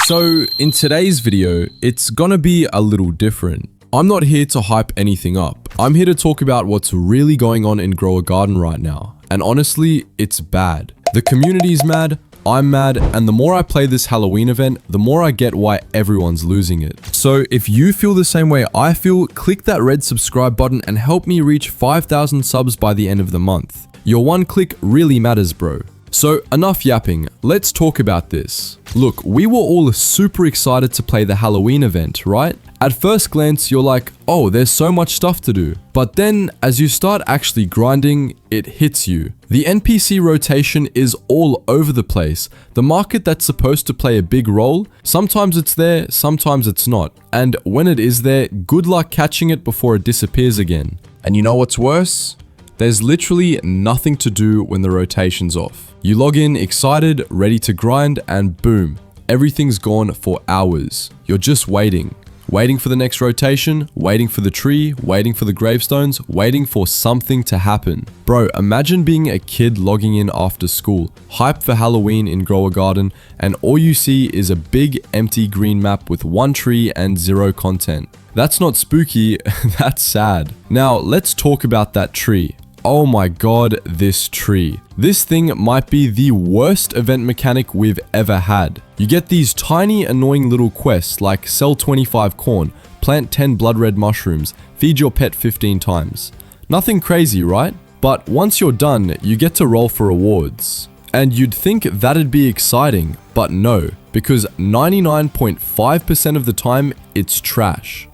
So in today's video, it's gonna be a little different. I'm not here to hype anything up. I'm here to talk about what's really going on in Grow a Garden right now. And honestly, it's bad. The community's mad, I'm mad, and the more I play this Halloween event, the more I get why everyone's losing it. So if you feel the same way I feel, click that red subscribe button and help me reach 5,000 subs by the end of the month. Your one click really matters, bro. So enough yapping, let's talk about this. Look, we were all super excited to play the Halloween event, right? At first glance, you're like, oh, there's so much stuff to do. But then, as you start actually grinding, it hits you. The NPC rotation is all over the place. The market that's supposed to play a big role, sometimes it's there, sometimes it's not. And when it is there, good luck catching it before it disappears again. And you know what's worse? There's literally nothing to do when the rotation's off. You log in excited, ready to grind, and boom, everything's gone for hours. You're just waiting. Waiting for the next rotation, waiting for the tree, waiting for the gravestones, waiting for something to happen. Bro, imagine being a kid logging in after school, hyped for Halloween in Grow a Garden, and all you see is a big empty green map with one tree and zero content. That's not spooky, that's sad. Now, let's talk about that tree. Oh my god, this tree. This thing might be the worst event mechanic we've ever had. You get these tiny annoying little quests like sell 25 corn, plant 10 blood red mushrooms, feed your pet 15 times. Nothing crazy, right? But once you're done, you get to roll for rewards. And you'd think that'd be exciting, but no, because 99.5% of the time, it's trash.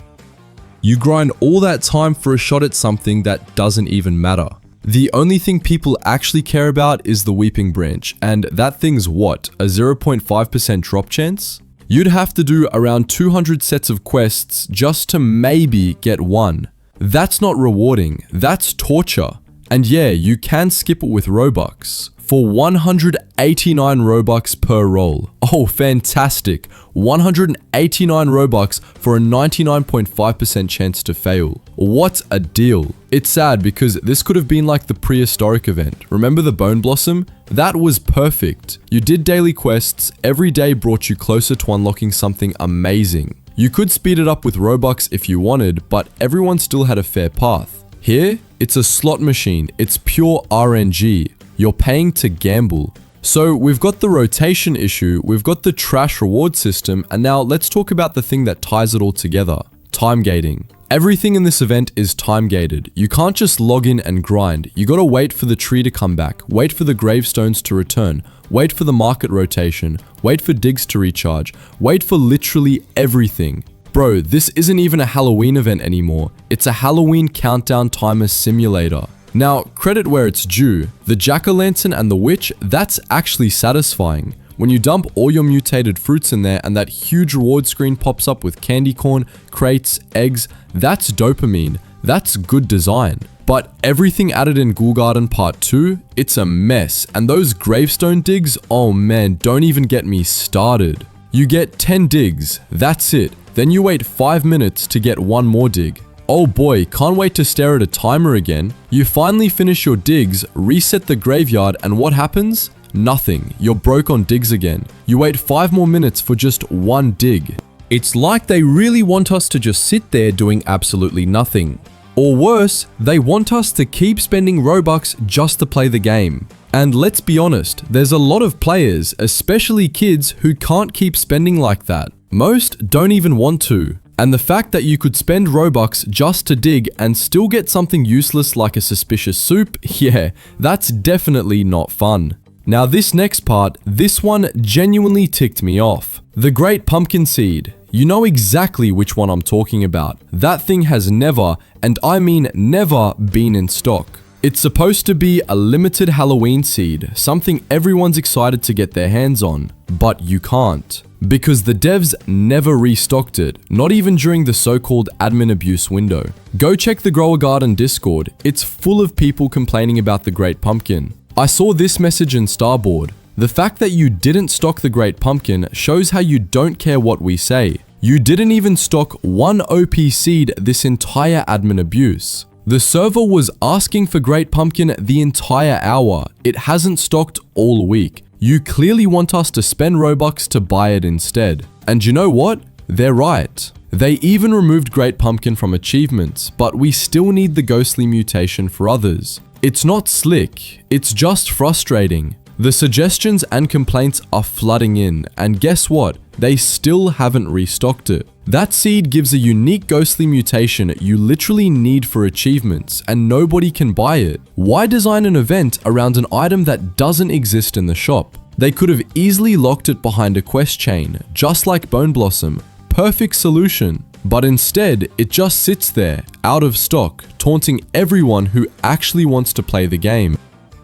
You grind all that time for a shot at something that doesn't even matter. The only thing people actually care about is the Weeping Branch, and that thing's what, a 0.5% drop chance? You'd have to do around 200 sets of quests just to maybe get one. That's not rewarding, that's torture. And yeah, you can skip it with Robux. For 189 Robux per roll. Oh, fantastic. 189 Robux for a 99.5% chance to fail. What a deal. It's sad because this could have been like the prehistoric event. Remember the Bone Blossom? That was perfect. You did daily quests, every day brought you closer to unlocking something amazing. You could speed it up with Robux if you wanted, but everyone still had a fair path. Here, it's a slot machine. It's pure RNG. You're paying to gamble. So we've got the rotation issue, we've got the trash reward system, and now let's talk about the thing that ties it all together. Time gating. Everything in this event is time gated. You can't just log in and grind. You gotta wait for the tree to come back, wait for the gravestones to return, wait for the market rotation, wait for digs to recharge, wait for literally everything. Bro, this isn't even a Halloween event anymore. It's a Halloween countdown timer simulator. Now, credit where it's due, the jack-o'-lantern and the witch, that's actually satisfying. When you dump all your mutated fruits in there and that huge reward screen pops up with candy corn, crates, eggs, that's dopamine. That's good design. But everything added in Ghoul Garden Part 2, it's a mess. And those gravestone digs, oh man, don't even get me started. You get 10 digs, that's it. Then you wait 5 minutes to get one more dig. Oh boy, can't wait to stare at a timer again. You finally finish your digs, reset the graveyard, and what happens? Nothing. You're broke on digs again. You wait 5 more minutes for just one dig. It's like they really want us to just sit there doing absolutely nothing. Or worse, they want us to keep spending Robux just to play the game. And let's be honest, there's a lot of players, especially kids, who can't keep spending like that. Most don't even want to. And the fact that you could spend Robux just to dig and still get something useless like a suspicious soup, yeah, that's definitely not fun. Now this next part, this one genuinely ticked me off. The Great Pumpkin Seed. You know exactly which one I'm talking about. That thing has never, and I mean never, been in stock. It's supposed to be a limited Halloween seed, something everyone's excited to get their hands on, but you can't. Because the devs never restocked it, not even during the so-called admin abuse window. Go check the Grow a Garden Discord, it's full of people complaining about the Great Pumpkin. I saw this message in Starboard. The fact that you didn't stock the Great Pumpkin shows how you don't care what we say. You didn't even stock one OP seed this entire admin abuse. The server was asking for Great Pumpkin the entire hour. It hasn't stocked all week. You clearly want us to spend Robux to buy it instead. And you know what? They're right. They even removed Great Pumpkin from achievements, but we still need the ghostly mutation for others. It's not slick, it's just frustrating. The suggestions and complaints are flooding in, and guess what? They still haven't restocked it. That seed gives a unique ghostly mutation you literally need for achievements, and nobody can buy it. Why design an event around an item that doesn't exist in the shop? They could have easily locked it behind a quest chain, just like Bone Blossom. Perfect solution. But instead, it just sits there, out of stock, taunting everyone who actually wants to play the game.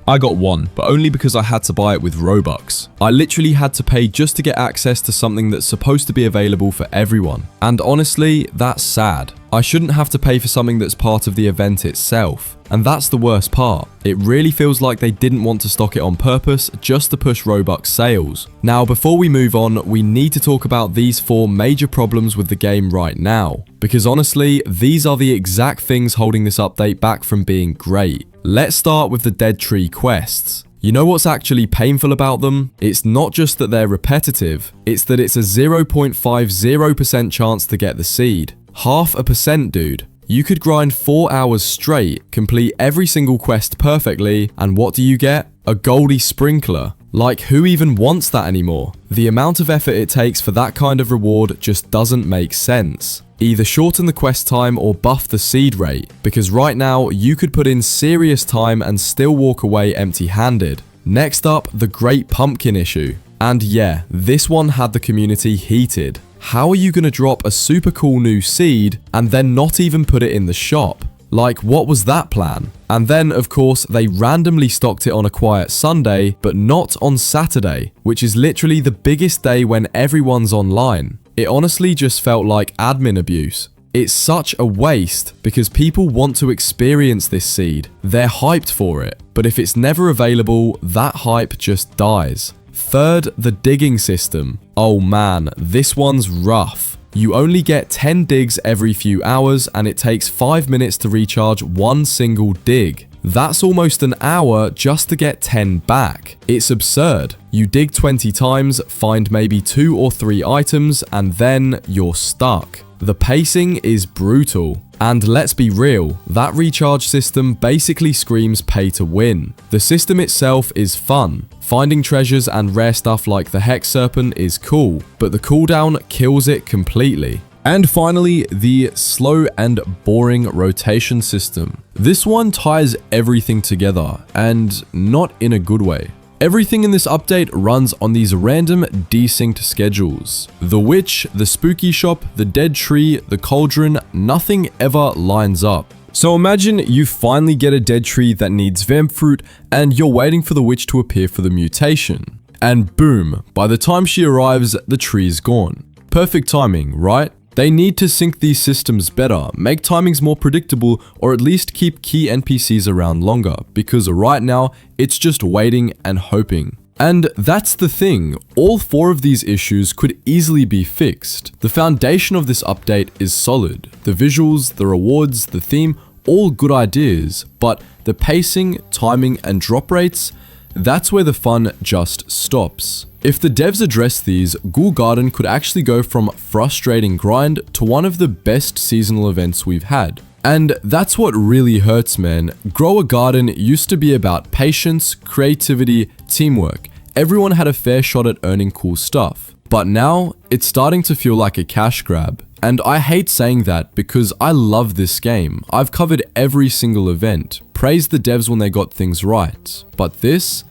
I got one, but only because I had to buy it with Robux. I literally had to pay just to get access to something that's supposed to be available for everyone. And honestly, that's sad. I shouldn't have to pay for something that's part of the event itself. And that's the worst part. It really feels like they didn't want to stock it on purpose just to push Robux sales. Now, before we move on, we need to talk about these 4 major problems with the game right now. Because honestly, these are the exact things holding this update back from being great. Let's start with the Dead Tree quests. You know what's actually painful about them? It's not just that they're repetitive, it's that it's a 0.50% chance to get the seed. 0.5%, dude. You could grind 4 hours straight, complete every single quest perfectly, and what do you get? A goldy sprinkler. Like, who even wants that anymore? The amount of effort it takes for that kind of reward just doesn't make sense. Either shorten the quest time or buff the seed rate, because right now you could put in serious time and still walk away empty-handed. Next up, the Great Pumpkin issue. And yeah, this one had the community heated. How are you gonna drop a super cool new seed and then not even put it in the shop? Like, what was that plan? And then, of course, they randomly stocked it on a quiet Sunday, but not on Saturday, which is literally the biggest day when everyone's online. It honestly just felt like admin abuse. It's such a waste because people want to experience this seed. They're hyped for it, but if it's never available, that hype just dies. Third, the digging system. Oh man, this one's rough. You only get 10 digs every few hours and it takes 5 minutes to recharge one single dig. That's almost an hour just to get 10 back. It's absurd. You dig 20 times, find maybe 2 or 3 items, and then you're stuck. The pacing is brutal. And let's be real, that recharge system basically screams pay to win. The system itself is fun. Finding treasures and rare stuff like the Hex Serpent is cool, but the cooldown kills it completely. And finally, the slow and boring rotation system. This one ties everything together, and not in a good way. Everything in this update runs on these random desynced schedules. The Witch, the Spooky Shop, the Dead Tree, the Cauldron, nothing ever lines up. So imagine you finally get a dead tree that needs vamp fruit and you're waiting for the witch to appear for the mutation. And boom, by the time she arrives, the tree is gone. Perfect timing, right? They need to sync these systems better, make timings more predictable, or at least keep key NPCs around longer, because right now, it's just waiting and hoping. And that's the thing, all 4 of these issues could easily be fixed. The foundation of this update is solid. The visuals, the rewards, the theme, all good ideas, but the pacing, timing, and drop rates, that's where the fun just stops. If the devs address these, Ghoul Garden could actually go from frustrating grind to one of the best seasonal events we've had. And that's what really hurts, man. Grow a Garden used to be about patience, creativity, teamwork. Everyone had a fair shot at earning cool stuff. But now, it's starting to feel like a cash grab. And I hate saying that because I love this game. I've covered every single event, praised the devs when they got things right. But this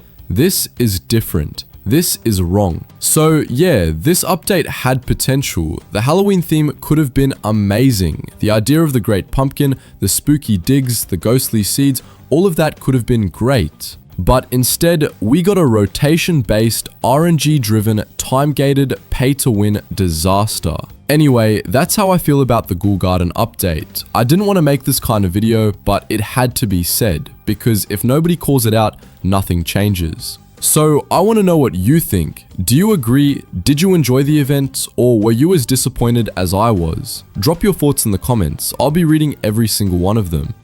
is different. This is wrong. So yeah, this update had potential. The Halloween theme could have been amazing. The idea of the Great Pumpkin, the spooky digs, the ghostly seeds, all of that could have been great. But instead, we got a rotation-based, RNG-driven, time-gated, pay-to-win disaster. Anyway, that's how I feel about the Ghoul Garden update. I didn't want to make this kind of video, but it had to be said, because if nobody calls it out, nothing changes. So I want to know what you think. Do you agree? Did you enjoy the event? Or were you as disappointed as I was? Drop your thoughts in the comments. I'll be reading every single one of them.